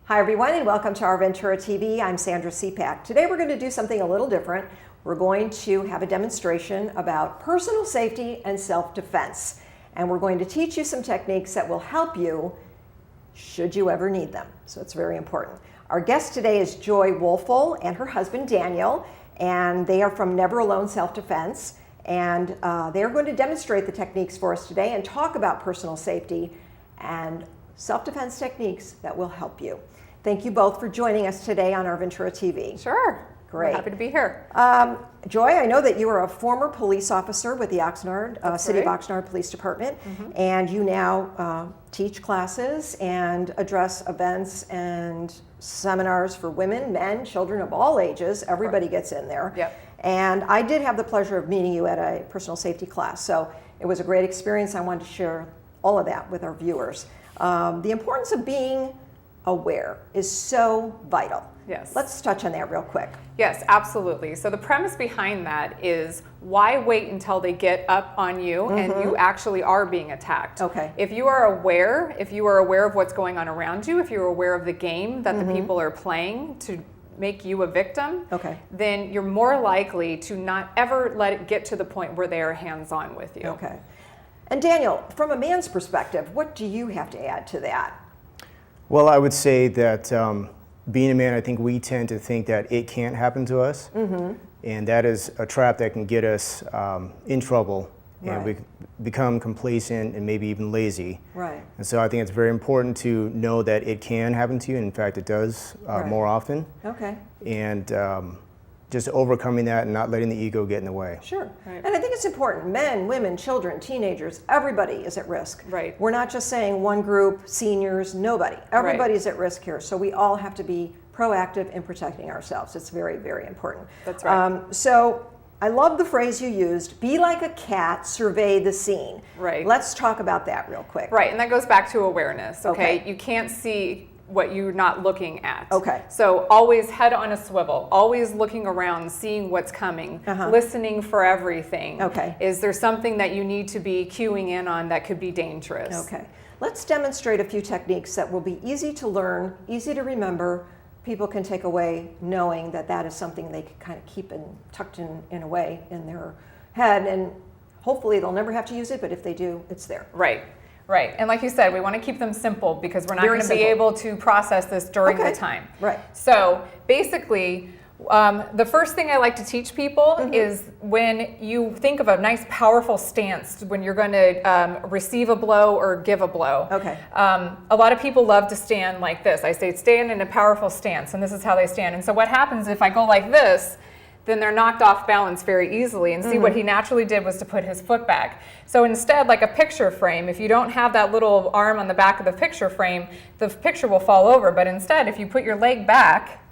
Hi everyone and welcome to Our Ventura TV. I'm Sandra Siepak. Today we're going to do something a little different. We're going to have a demonstration about personal safety and self-defense. And we're going to teach you some techniques that will help you should you ever need them. So it's very important. Our guest today is Joy Woelfel and her husband Daniel, and they are from Never Alone Self-Defense. And they are going to demonstrate the techniques for us today and talk about personal safety and self-defense techniques that will help you. Thank you both for joining us today on Our Ventura TV. Sure. Great. We're happy to be here. Joy, I know that you are a former police officer with the Oxnard, City of Oxnard Police Department, and you now teach classes and address events and seminars for women, men, children of all ages. Everybody gets in there. Yep. And I did have the pleasure of meeting you at a personal safety class, so it was a great experience. I wanted to share all of that with our viewers. The importance of being aware is so vital. Yes. Let's touch on that real quick. Yes, absolutely. So the premise behind that is why wait until they get up on you and you actually are being attacked? Okay. If you are aware of what's going on around you, if you're aware of the game that the people are playing to make you a victim, then you're more likely to not ever let it get to the point where they are hands-on with you. Okay. And Daniel, from a man's perspective, what do you have to add to that? Well, I would say that being a man, I think we tend to think that it can't happen to us, and that is a trap that can get us in trouble, and we become complacent and maybe even lazy. Right. And so I think it's very important to know that it can happen to you, and in fact it does more often. Okay. And just overcoming that and not letting the ego get in the way. Sure. Right. And I think it's important. Men, women, children, teenagers, everybody is at risk. Right. We're not just saying one group, seniors, nobody. Everybody is at risk here. So we all have to be proactive in protecting ourselves. It's very, very important. That's right. So I love the phrase you used, be like a cat, survey the scene. Right. Let's talk about that real quick. Right, and that goes back to awareness, okay? You can't see what you're not looking at. Okay. So always head on a swivel, always looking around, seeing what's coming, listening for everything. Okay. Is there something that you need to be cueing in on that could be dangerous? Okay. Let's demonstrate a few techniques that will be easy to learn, easy to remember. People can take away knowing that that is something they can kind of keep tucked in a way in their head, and hopefully they'll never have to use it, but if they do, it's there. Right. Right, and like you said, we want to keep them simple because we're not going to be able to process this during the time. Right. So basically, the first thing I like to teach people is when you think of a nice powerful stance when you're going to receive a blow or give a blow. Okay. A lot of people love to stand like this. I say stand in a powerful stance, and this is how they stand. And so what happens if I go like this, then they're knocked off balance very easily. And see, what he naturally did was to put his foot back. So instead, like a picture frame, if you don't have that little arm on the back of the picture frame, the picture will fall over. But instead, if you put your leg back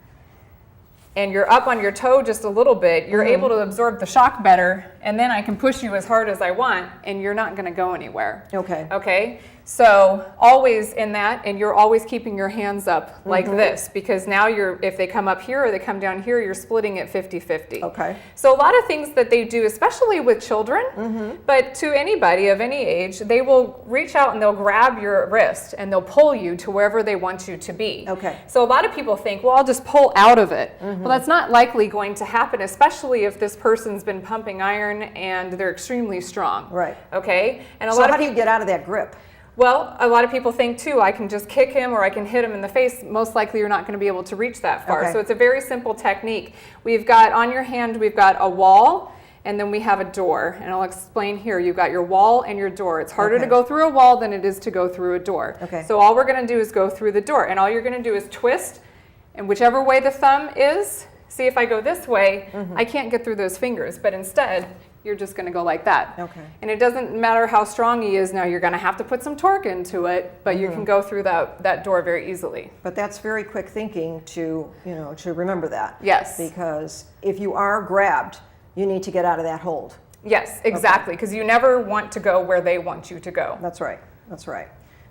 and you're up on your toe just a little bit, you're able to absorb the shock better, and then I can push you as hard as I want, and you're not gonna go anywhere. Okay. Okay? So always in that, and you're always keeping your hands up like this, because now if they come up here or they come down here, you're splitting it 50-50. Okay. So a lot of things that they do, especially with children, but to anybody of any age, they will reach out and they'll grab your wrist and they'll pull you to wherever they want you to be. Okay. So a lot of people think, well, I'll just pull out of it. Well, that's not likely going to happen, especially if this person's been pumping iron and they're extremely strong. Right. Okay? And So how do you get out of that grip? Well, a lot of people think too, I can just kick him or I can hit him in the face. Most likely you're not going to be able to reach that far. Okay. So it's a very simple technique. We've got on your hand, we've got a wall, and then we have a door. And I'll explain here. You've got your wall and your door. It's harder to go through a wall than it is to go through a door. Okay. So all we're going to do is go through the door. And all you're going to do is twist, and whichever way the thumb is, see if I go this way, I can't get through those fingers. But instead, you're just going to go like that. Okay. And it doesn't matter how strong he is now, you're going to have to put some torque into it, but you can go through that door very easily. But that's very quick thinking to remember that. Yes. Because if you are grabbed, you need to get out of that hold. Yes, exactly, because you never want to go where they want you to go. That's right. That's right.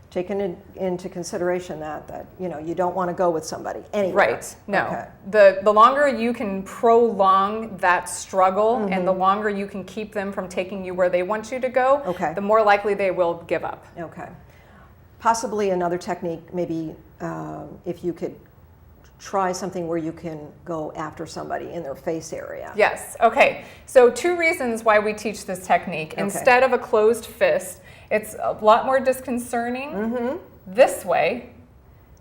Taking into consideration that you don't want to go with somebody anywhere. Right. No. Okay. The longer you can prolong that struggle and the longer you can keep them from taking you where they want you to go, the more likely they will give up. Okay. Possibly another technique, maybe if you could try something where you can go after somebody in their face area. Yes, okay. So 2 reasons why we teach this technique. Okay. Instead of a closed fist, it's a lot more disconcerting this way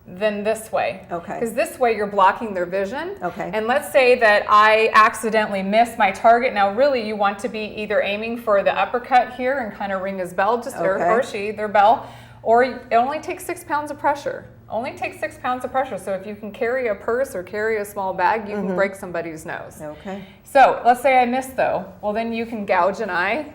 than this way. Okay. Because this way you're blocking their vision. Okay. And let's say that I accidentally miss my target. Now really you want to be either aiming for the uppercut here and kind of ring his bell, just or she, their bell, or it only takes 6 pounds of pressure. Only takes 6 pounds of pressure. So if you can carry a purse or carry a small bag, you can break somebody's nose. Okay. So let's say I missed though. Well, then you can gouge an eye.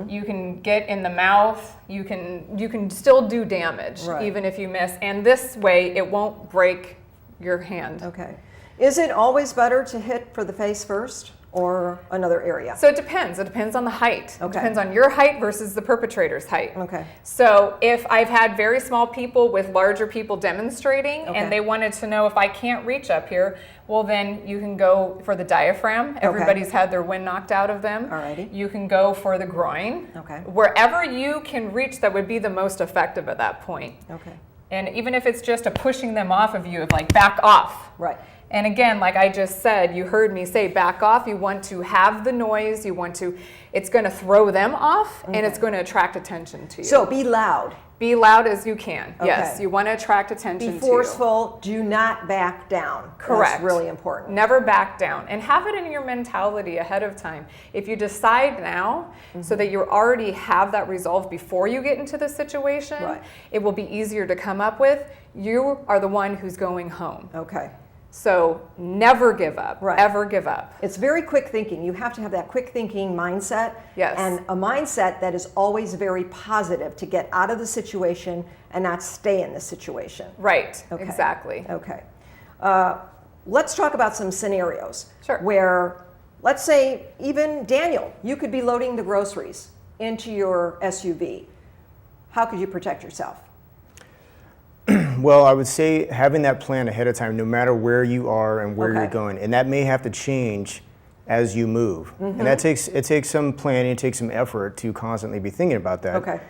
You can get in the mouth. You can still do damage even if you miss. And this way, it won't break your hand. Okay. Is it always better to hit for the face first or another area? So it depends. It depends on the height. Okay. It depends on your height versus the perpetrator's height. Okay. So if I've had very small people with larger people demonstrating and they wanted to know if I can't reach up here, well then you can go for the diaphragm. Everybody's had their wind knocked out of them. Alrighty. You can go for the groin. Okay. Wherever you can reach, that would be the most effective at that point. Okay. And even if it's just a pushing them off of you, of like back off. Right. And again, like I just said, you heard me say back off. You want to have the noise. You want to, it's going to throw them off and it's going to attract attention to you. So be loud. Be loud as you can. Okay. Yes, you want to attract attention to Be you. forceful. Do not back down. Correct. That's really important. Never back down. And have it in your mentality ahead of time. If you decide now so that you already have that resolve before you get into the situation, it will be easier to come up with. You are the one who's going home. Okay. So never give up, ever give up. It's very quick thinking. You have to have that quick thinking mindset. Yes. And a mindset that is always very positive to get out of the situation and not stay in the situation. Right, Okay. exactly. Okay. Let's talk about some scenarios. Sure. Where, let's say, even Daniel, you could be loading the groceries into your SUV. How could you protect yourself? Well, I would say having that plan ahead of time, no matter where you are and where you're going, and that may have to change as you move, and that takes some planning, it takes some effort to constantly be thinking about that. Okay.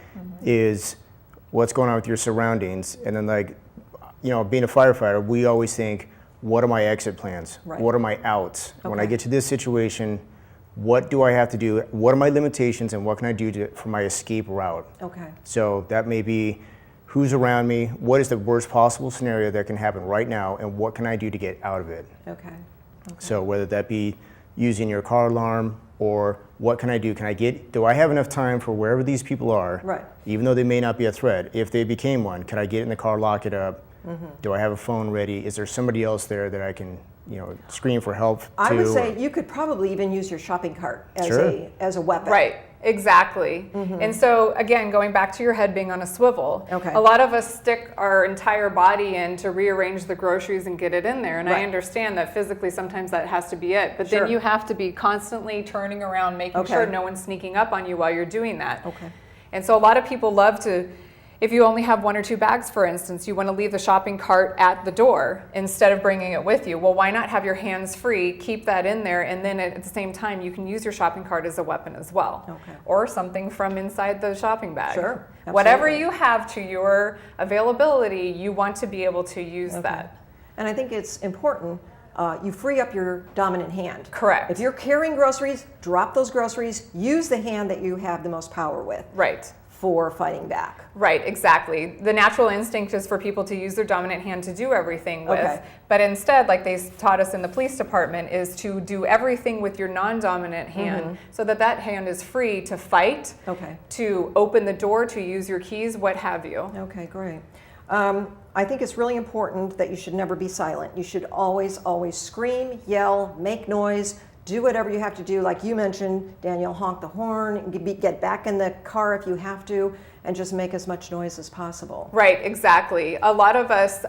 Is what's going on with your surroundings, and then like, you know, being a firefighter, we always think, what are my exit plans? Right. What are my outs? When I get to this situation, what do I have to do? What are my limitations, and what can I do for my escape route? Okay. So that may be who's around me, what is the worst possible scenario that can happen right now, and what can I do to get out of it? Okay. So whether that be using your car alarm, or what can I do? Do I have enough time for wherever these people are, Right. even though they may not be a threat? If they became one, can I get in the car, lock it up? Do I have a phone ready? Is there somebody else there that I can, you know, scream for help to? I would say you could probably even use your shopping cart as a weapon. Right, exactly. And so again, going back to your head being on a swivel, Okay. a lot of us stick our entire body in to rearrange the groceries and get it in there. And I understand that physically sometimes that has to be it, but then you have to be constantly turning around, making sure no one's sneaking up on you while you're doing that. Okay. And so a lot of people love to, if you only have 1 or 2 bags, for instance, you want to leave the shopping cart at the door instead of bringing it with you. Well, why not have your hands free, keep that in there, and then at the same time, you can use your shopping cart as a weapon as well. Okay. Or something from inside the shopping bag. Sure, absolutely. Whatever you have to your availability, you want to be able to use that. And I think it's important you free up your dominant hand. Correct. If you're carrying groceries, drop those groceries, use the hand that you have the most power with. Right. For fighting back. Right, exactly. The natural instinct is for people to use their dominant hand to do everything with, but instead, like they taught us in the police department, is to do everything with your non-dominant hand so that that hand is free to fight, to open the door, to use your keys, what have you. Okay, great. I think it's really important that you should never be silent. You should always, always scream, yell, make noise, do whatever you have to do. Like you mentioned, Daniel, honk the horn, get back in the car if you have to, and just make as much noise as possible. Right, exactly. A lot of us,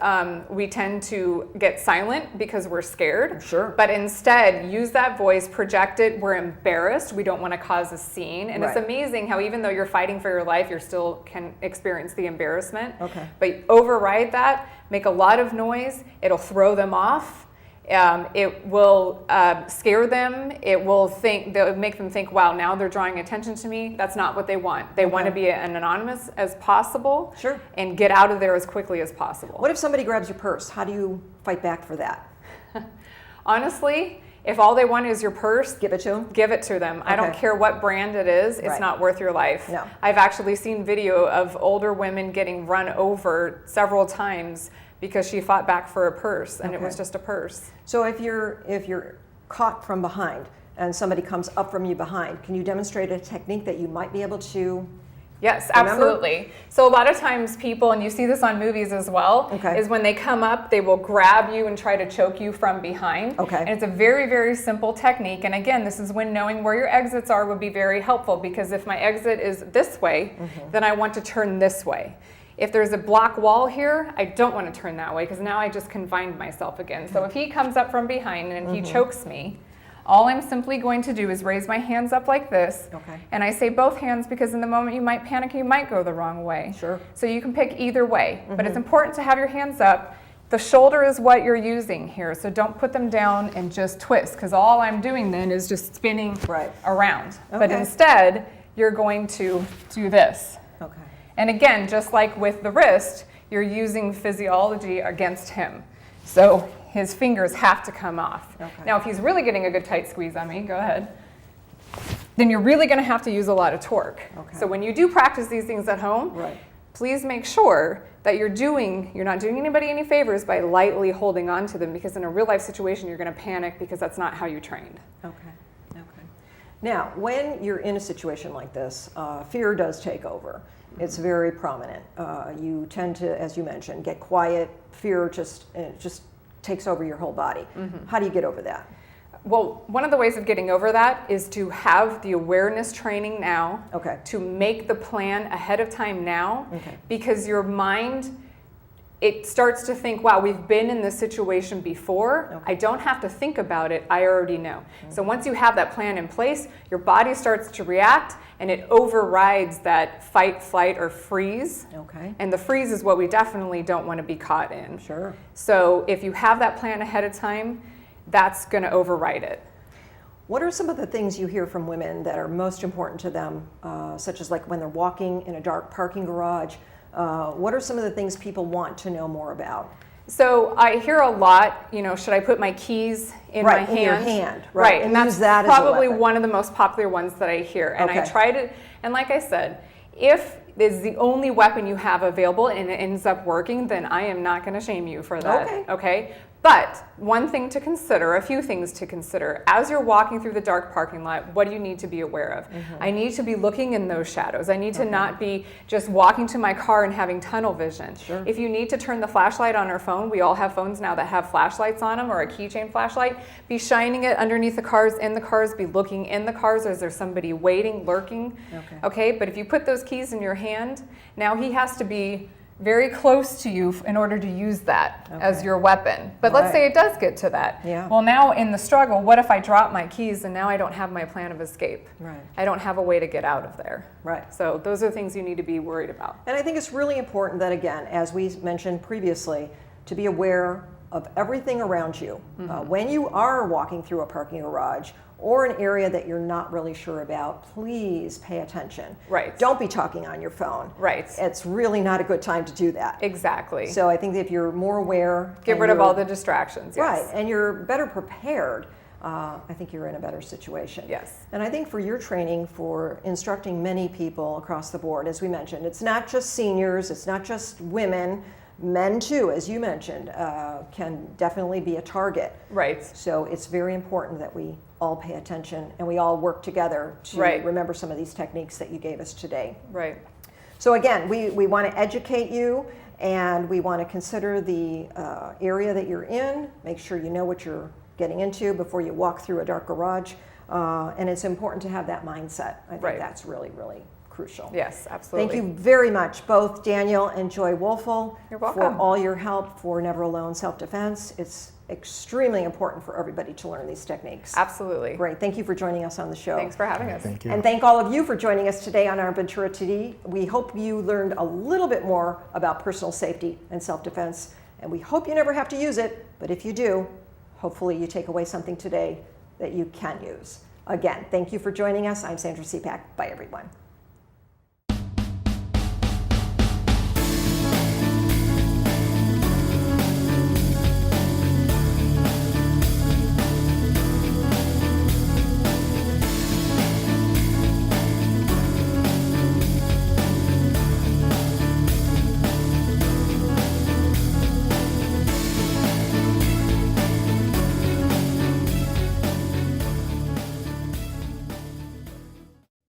we tend to get silent because we're scared. Sure. But instead, use that voice, project it. We're embarrassed. We don't want to cause a scene. And it's amazing how even though you're fighting for your life, you still can experience the embarrassment. Okay. But override that, make a lot of noise. It'll throw them off. It will scare them. It will make them think, wow, now they're drawing attention to me. That's not what they want. They want to be as anonymous as possible. Sure. And get out of there as quickly as possible. What if somebody grabs your purse? How do you fight back for that? Honestly, if all they want is your purse, Give it to them? give it to them. I don't care what brand it is. It's Right. not worth your life. No. I've actually seen video of older women getting run over several times because she fought back for a purse, and it was just a purse. So if you're caught from behind and somebody comes up from you behind, can you demonstrate a technique that you might be able to? Yes, Remember? absolutely. So a lot of times people, and you see this on movies as well, Okay. is when they come up, they will grab you and try to choke you from behind. Okay. And it's a very, very simple technique. And again, this is when knowing where your exits are would be very helpful, because if my exit is this way, then I want to turn this way. If there's a block wall here, I don't want to turn that way, because now I just confined myself again. So if he comes up from behind and he chokes me, all I'm simply going to do is raise my hands up like this. Okay. And I say both hands because in the moment you might panic, you might go the wrong way. Sure. So you can pick either way, but it's important to have your hands up. The shoulder is what you're using here, so don't put them down and just twist, because all I'm doing then is just spinning Right. around. But Okay. instead, you're going to do this. Okay. And again, just like with the wrist, you're using physiology against him. So his fingers have to come off. Okay. Now, if he's really getting a good tight squeeze on me, go ahead, then you're really going to have to use a lot of torque. Okay. So when you do practice these things at home, Right. please make sure that you're not doing anybody any favors by lightly holding on to them, because in a real life situation, you're going to panic because that's not how you trained. Okay. Okay. Now, when you're in a situation like this, fear does take over. It's very prominent. You tend to, as you mentioned, get quiet. Fear just takes over your whole body. How do you get over that? Well, one of the ways of getting over that is to have the awareness training now, Okay. to make the plan ahead of time now, Okay. because your mind, it starts to think, wow, we've been in this situation before. Okay. I don't have to think about it. I already know. So once you have that plan in place, your body starts to react, and it overrides that fight, flight, or freeze. Okay. And the freeze is what we definitely don't want to be caught in. Sure. So if you have that plan ahead of time, that's going to override it. What are some of the things you hear from women that are most important to them, such as like when they're walking in a dark parking garage? What are some of the things people want to know more about? So I hear a lot, should I put my keys in my hand? In your hand, Right, and and use that's that as a probably weapon. one of the most popular ones that I hear. And I Okay. try to, and like I said, if it's the only weapon you have available and it ends up working, then I am not going to shame you for that. Okay? But one thing to consider, a few things to consider, as you're walking through the dark parking lot, what do you need to be aware of? I need to be looking in those shadows. I need to not be just walking to my car and having tunnel vision. Sure. If you need to turn the flashlight on our phone, we all have phones now that have flashlights on them, or a keychain flashlight, be shining it underneath the cars, in the cars, be looking in the cars. Is there somebody waiting, lurking? Okay, but if you put those keys in your hand, now he has to be very close to you in order to use that as your weapon. But let's say it does get to that. Yeah. Well, now in the struggle, what if I drop my keys and now I don't have my plan of escape? Right. I don't have a way to get out of there. Right. So those are things you need to be worried about. And I think it's really important that, again, as we mentioned previously, to be aware of everything around you. When you are walking through a parking garage or an area that you're not really sure about, please pay attention. Right. Don't be talking on your phone. Right. It's really not a good time to do that. Exactly. So I think that if you're more aware, Get and rid of you're- all the distractions. Yes. Right, and you're better prepared, I think you're in a better situation. Yes. And I think for your training, for instructing many people across the board, as we mentioned, it's not just seniors, it's not just women, men too, as you mentioned, can definitely be a target. Right. So it's very important that we all pay attention and we all work together to Right. remember some of these techniques that you gave us today. Right. So again, we want to educate you, and we want to consider the area that you're in, make sure you know what you're getting into before you walk through a dark garage, and it's important to have that mindset. I think Right. that's really, really crucial. Yes, absolutely. Thank you very much, both Daniel and Joy Woelfel, You're for welcome. all your help for Never Alone Self-Defense. It's extremely important for everybody to learn these techniques. Absolutely. Great. Thank you for joining us on the show. Thanks for having us. Thank you. And thank all of you for joining us today on OurVentura TV. We hope you learned a little bit more about personal safety and self-defense, and we hope you never have to use it, but if you do, hopefully you take away something today that you can use. Again, thank you for joining us. I'm Sandra Siepak. Bye, everyone.